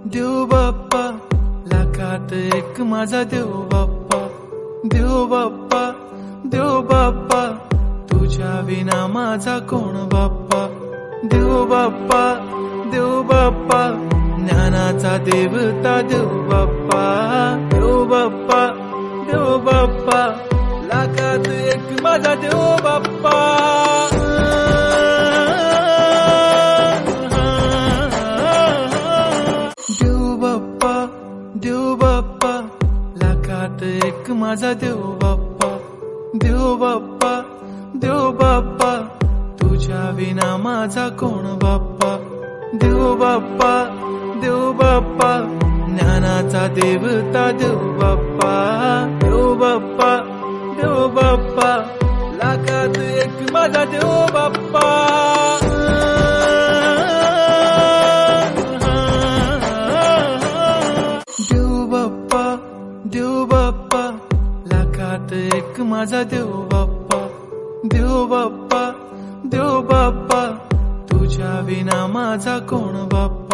देव बाप्पा, लाखात एक माझा देव बाप्पा, देव बाप्पा, देव बाप्पा, तुझ्या विना माझा कोण बाप्पा, देव बाप्पा, देव बाप्पा, ज्ञानाचा देवता देव बाप्पा, देव बाप्पा, देव बाप्पा, लाखात एक माझा देव बाप्पा। देव बाप्पा, देव बाप्पा, लाखात एक माझा देव बाप्पा, देव बाप्पा, देव बाप्पा, तुझ्या विना माझा कोण बाप्पा, देव बाप्पा, देव बाप्पा, ज्ञानाचा देवता देव बाप्पा, देव बाप्पा, देव बाप्पा, लाखात एक माझा देव बाप्पा। देव बाप्पा, देव बाप्पा, लाखात एक माझा देव बाप्पा, देव बाप्पा, देव बाप्पा, तुझ्या विना माझा कोण बाप्पा।